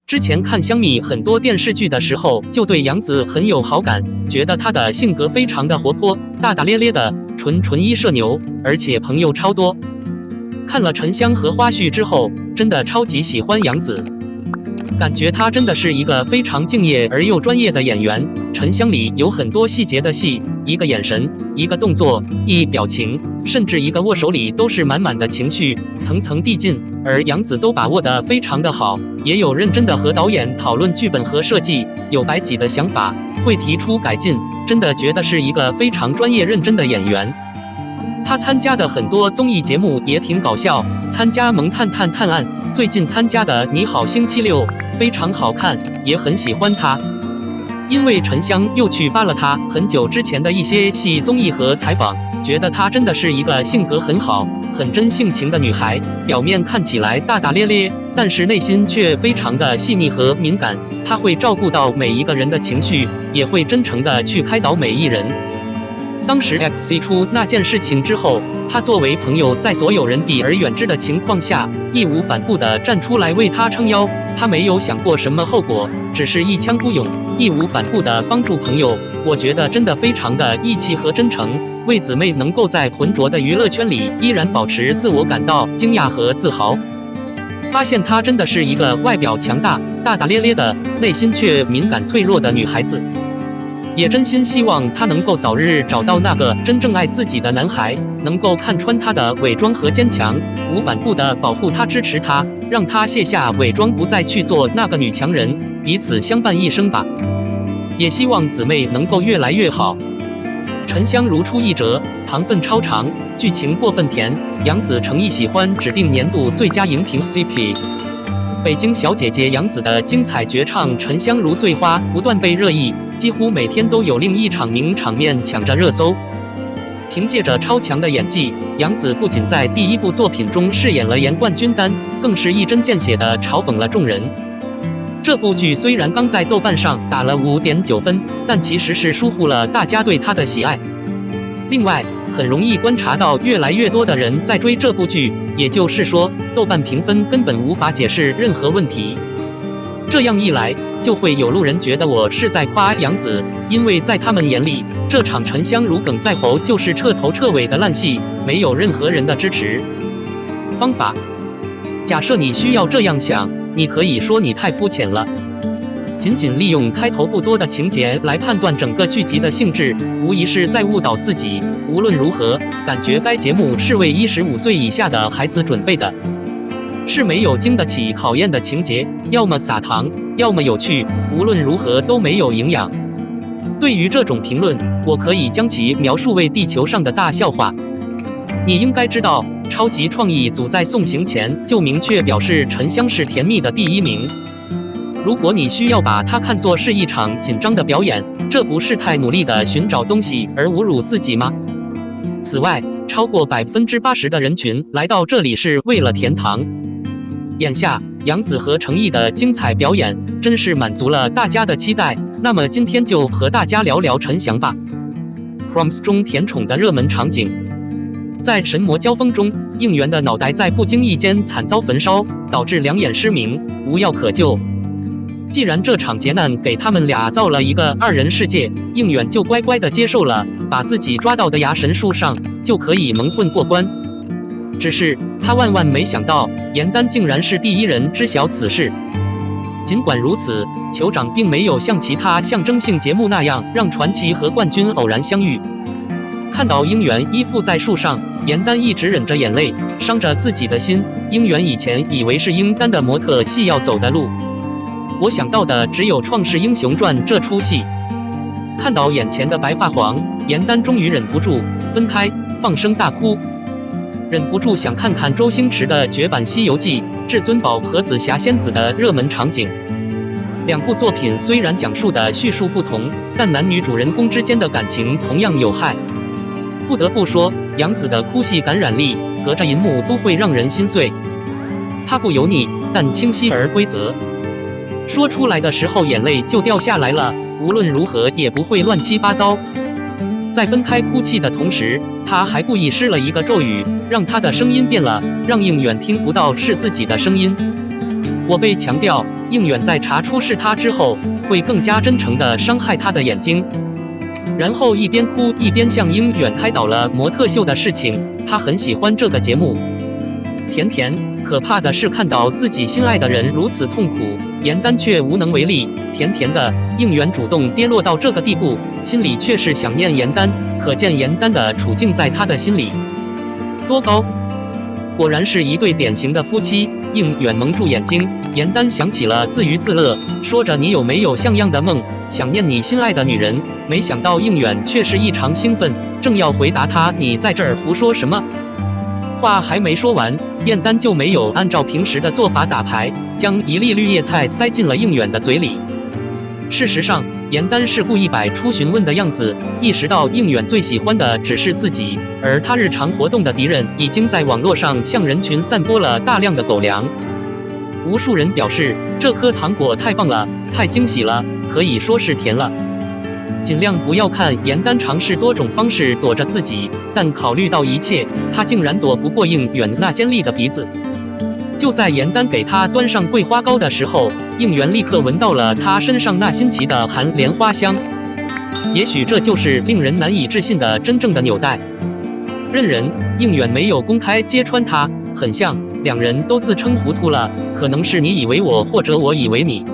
之前看香蜜很多电视剧的时候，就对杨紫很有好感，觉得她的性格非常的活泼，大大咧咧的，纯一社牛，而且朋友超多。看了沉香和花絮之后，真的超级喜欢杨紫，感觉她真的是一个非常敬业而又专业的演员。沉香里有很多细节的戏，一个眼神，一个动作，一表情，甚至一个握手里都是满满的情绪，层层递进，而杨紫都把握得非常的好，也有认真的和导演讨论剧本和设计，有摆己的想法，会提出改进，真的觉得是一个非常专业认真的演员。他参加的很多综艺节目也挺搞笑，参加《萌探探探案》，最近参加的《你好星期六》非常好看，也很喜欢他。因为沉香又去扒了他很久之前的一些戏综艺和采访，觉得她真的是一个性格很好、很真性情的女孩，表面看起来大大咧咧，但是内心却非常的细腻和敏感。她会照顾到每一个人的情绪，也会真诚的去开导每一人。当时 X 出那件事情之后，他作为朋友，在所有人避而远之的情况下，义无反顾地站出来为他撑腰。他没有想过什么后果，只是一腔孤勇，义无反顾地帮助朋友。我觉得真的非常的义气和真诚，为姊妹能够在浑浊的娱乐圈里依然保持自我感到惊讶和自豪。发现她真的是一个外表强大、大大咧咧的，内心却敏感脆弱的女孩子。也真心希望她能够早日找到那个真正爱自己的男孩，能够看穿她的伪装和坚强，无反顾地保护她、支持她，让她卸下伪装，不再去做那个女强人，彼此相伴一生吧。也希望姊妹能够越来越好。沉香如出一辙，糖分超长，剧情过分甜，杨紫诚意喜欢指定年度最佳荧屏 CP。北京小姐姐杨紫的精彩绝唱《沉香如碎花》不断被热议，几乎每天都有另一场名场面抢着热搜。凭借着超强的演技，杨紫不仅在第一部作品中饰演了颜冠军丹，更是一针见血地嘲讽了众人。这部剧虽然刚在豆瓣上打了5.9分，但其实是疏忽了大家对她的喜爱。另外，很容易观察到越来越多的人在追这部剧，也就是说，豆瓣评分根本无法解释任何问题。这样一来，就会有路人觉得我是在夸杨紫，因为在他们眼里，这场沉香如鲠在喉就是彻头彻尾的烂戏，没有任何人的支持。方法：假设你需要这样想，你可以说你太肤浅了。仅仅利用开头不多的情节来判断整个剧集的性质，无疑是在误导自己。无论如何，感觉该节目是为15岁以下的孩子准备的，是没有经得起考验的情节，要么撒糖，要么有趣，无论如何都没有营养。对于这种评论，我可以将其描述为地球上的大笑话。你应该知道，超级创意组在送行前就明确表示沉香是甜蜜的第1名。如果你需要把它看作是一场紧张的表演，这不是太努力地寻找东西而侮辱自己吗？此外，超过80%的人群来到这里是为了甜糖。眼下，杨紫和程毅的精彩表演真是满足了大家的期待。那么今天就和大家聊聊陈翔吧。Crumbs 中甜宠的热门场景。在神魔交锋中，应援的脑袋在不经意间惨遭焚烧，导致两眼失明，无药可救。既然这场劫难给他们俩造了一个2人世界，应援就乖乖地接受了，把自己抓到的牙神树上就可以蒙混过关。只是他万万没想到，颜丹竟然是第1人知晓此事。尽管如此，酋长并没有像其他象征性节目那样让传奇和冠军偶然相遇。看到应援依附在树上，颜丹一直忍着眼泪，伤着自己的心。应援以前以为是应丹的模特戏要走的路，我想到的只有《创世英雄传》这出戏。看到眼前的白发皇，颜丹终于忍不住分开，放声大哭，忍不住想看看周星驰的绝版《西游记》、至尊宝和紫霞仙子的热门场景。2部作品虽然讲述的叙述不同，但男女主人公之间的感情同样有害。不得不说，杨紫的哭戏感染力，隔着银幕都会让人心碎。她不油腻，但清晰而规则。说出来的时候眼泪就掉下来了，无论如何也不会乱七八糟。在分开哭泣的同时，他还故意施了一个咒语，让他的声音变了，让应援听不到是自己的声音。我被强调，应远在查出是他之后，会更加真诚地伤害他的眼睛。然后一边哭一边向应远开导了模特秀的事情，他很喜欢这个节目。甜甜，可怕的是看到自己心爱的人如此痛苦，严丹却无能为力。甜甜的，应远主动跌落到这个地步，心里却是想念严丹，可见严丹的处境在他的心里多高。果然是一对典型的夫妻。应远蒙住眼睛，严丹想起了自娱自乐，说着你有没有像样的梦，想念你心爱的女人。没想到应远却是异常兴奋，正要回答他你在这儿胡说什么，话还没说完，燕丹就没有按照平时的做法打牌，将一粒绿叶菜塞进了应远的嘴里。事实上，严丹是故意摆出询问的样子，意识到应远最喜欢的只是自己，而他日常活动的敌人已经在网络上向人群散播了大量的狗粮。无数人表示这颗糖果太棒了，太惊喜了，可以说是甜了。尽量不要看严丹尝试多种方式躲着自己，但考虑到一切，他竟然躲不过应远那尖利的鼻子。就在严丹给他端上桂花糕的时候，应远立刻闻到了他身上那新奇的含莲花香。也许这就是令人难以置信的真正的纽带。认人，应远没有公开揭穿他，很像两人都自称糊涂了，可能是你以为我，或者我以为你。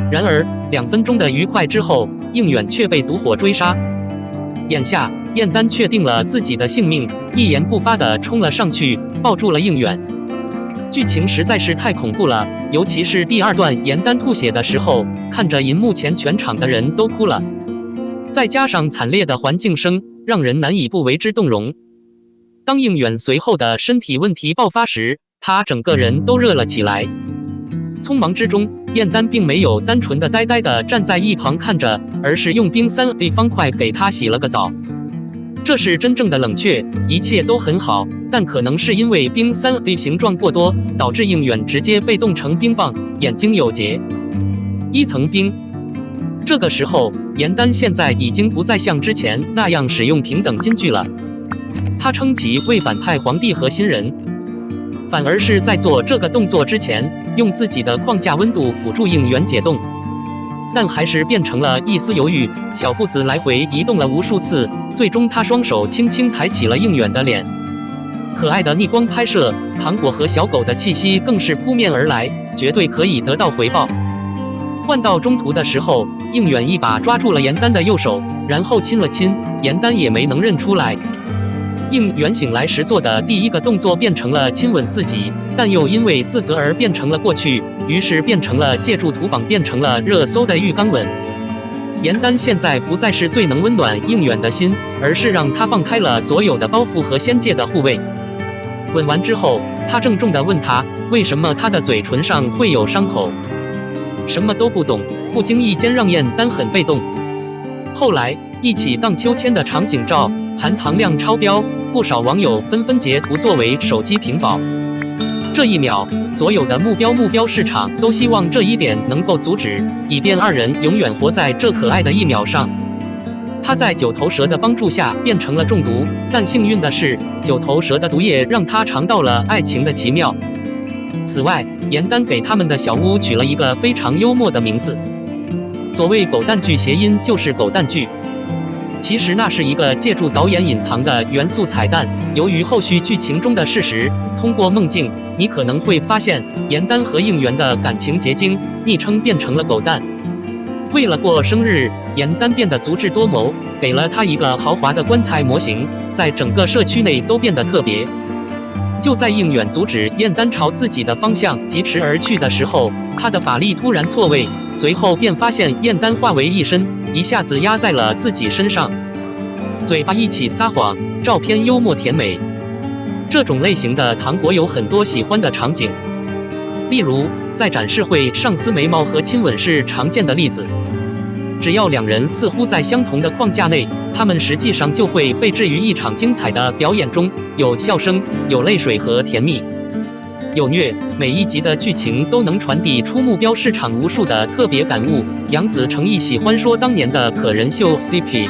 然而2分钟的愉快之后，应远却被毒火追杀。眼下，燕丹确定了自己的性命，一言不发地冲了上去，抱住了应远。剧情实在是太恐怖了，尤其是第2段严丹吐血的时候，看着银幕前全场的人都哭了，再加上惨烈的环境声，让人难以不为之动容。当应远随后的身体问题爆发时，他整个人都热了起来。匆忙之中，燕丹并没有单纯的呆呆地站在一旁看着，而是用冰3D 方块给他洗了个澡。这是真正的冷却，一切都很好，但可能是因为冰3D 形状过多，导致应远直接被冻成冰棒，眼睛有结。1层冰。这个时候，严丹现在已经不再像之前那样使用平等金句了，他称其为反派皇帝和新人，反而是在做这个动作之前，用自己的框架温度辅助应远解冻。但还是变成了一丝犹豫，小步子来回移动了无数次，最终他双手轻轻抬起了应远的脸。可爱的逆光拍摄，糖果和小狗的气息更是扑面而来，绝对可以得到回报。换到中途的时候，应远一把抓住了严丹的右手，然后亲了亲，严丹也没能认出来。应远醒来时做的第一个动作变成了亲吻自己，但又因为自责而变成了过去，于是变成了借助图榜变成了热搜的浴缸吻。严丹现在不再是最能温暖应远的心，而是让他放开了所有的包袱和仙界的护卫。吻完之后，他郑重地问他，为什么他的嘴唇上会有伤口？什么都不懂，不经意间让燕丹很被动。后来，一起荡秋千的场景照，含糖量超标，不少网友纷纷截图作为手机屏保。这一秒，所有的目标市场都希望这一点能够阻止，以便二人永远活在这可爱的1秒上。他在九头蛇的帮助下变成了中毒，但幸运的是，九头蛇的毒液让他尝到了爱情的奇妙。此外，严丹给他们的小屋取了一个非常幽默的名字，所谓狗蛋剧谐音就是狗蛋剧。其实那是一个借助导演隐藏的元素彩蛋。由于后续剧情中的事实，通过梦境，你可能会发现严丹和应援的感情结晶，昵称变成了狗蛋。为了过生日，严丹变得足智多谋，给了他一个豪华的棺材模型，在整个社区内都变得特别。就在应远阻止燕丹朝自己的方向疾驰而去的时候，他的法力突然错位，随后便发现燕丹化为一身，一下子压在了自己身上，嘴巴一起撒谎，照片幽默甜美。这种类型的糖果有很多喜欢的场景，例如在展示会上撕眉毛和亲吻是常见的例子。只要两人似乎在相同的框架内，他们实际上就会被置于一场精彩的表演中，有笑声，有泪水和甜蜜，有虐。每一集的剧情都能传递出目标市场无数的特别感悟。杨紫诚意喜欢说当年的可人秀 CP。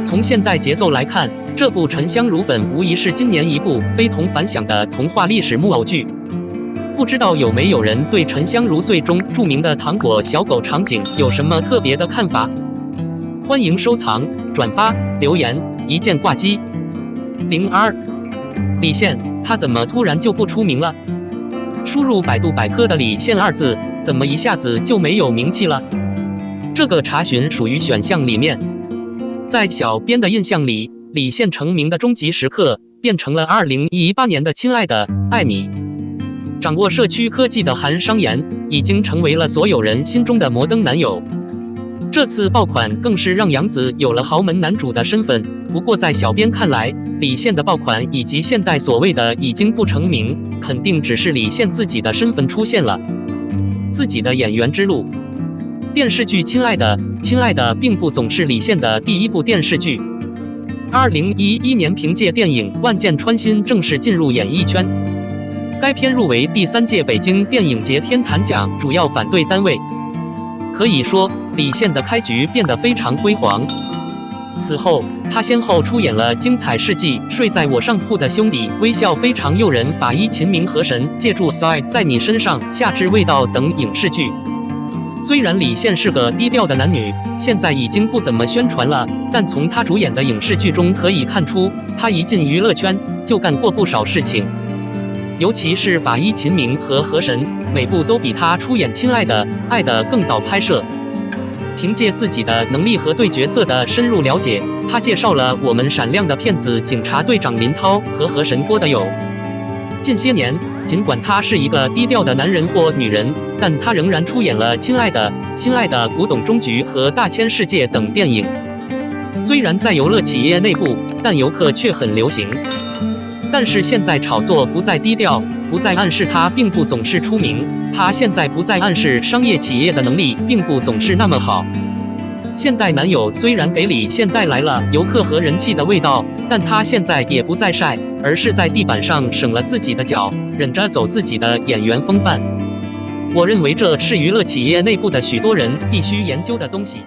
从现代节奏来看，这部《沉香如粉》无疑是今年一部非同凡响的童话历史木偶剧。不知道有没有人对《沉香如碎》中著名的糖果小狗场景有什么特别的看法？欢迎收藏、转发、留言，一键挂机。02李现，他怎么突然就不出名了？输入百度百科的李现2字，怎么一下子就没有名气了？这个查询属于选项里面。在小编的印象里，李现成名的终极时刻变成了2018年的《亲爱的，爱你》。掌握社区科技的韩商言已经成为了所有人心中的摩登男友。这次爆款更是让杨紫有了豪门男主的身份。不过在小编看来，李现的爆款以及现代所谓的已经不成名，肯定只是李现自己的身份出现了，自己的演员之路。电视剧《亲爱的，亲爱的》并不总是李现的第一部电视剧。2011年凭借电影《万箭穿心》正式进入演艺圈。该片入围第3届北京电影节天坛奖主要反对单位。可以说，李现的开局变得非常辉煌。此后，他先后出演了《精彩世纪》《睡在我上铺的兄弟》《微笑非常诱人》《法医秦明和神》《借助 Side 在你身上》《夏至未到》等影视剧。虽然李现是个低调的男女，现在已经不怎么宣传了，但从他主演的影视剧中可以看出，他一进娱乐圈就干过不少事情。尤其是法医秦明和河神，每部都比他出演《亲爱的，爱的》更早拍摄。凭借自己的能力和对角色的深入了解，他介绍了我们闪亮的骗子警察队长林涛和河神郭德友。近些年，尽管他是一个低调的男人或女人，但他仍然出演了《亲爱的，亲爱的》《古董终局》和《大千世界》等电影。虽然在游乐企业内部，但游客却很流行。但是现在炒作不再低调，不再暗示他并不总是出名，他现在不再暗示商业企业的能力并不总是那么好。现代男友虽然给李现带来了游客和人气的味道，但他现在也不再晒，而是在地板上省了自己的脚，忍着走自己的演员风范。我认为这是娱乐企业内部的许多人必须研究的东西。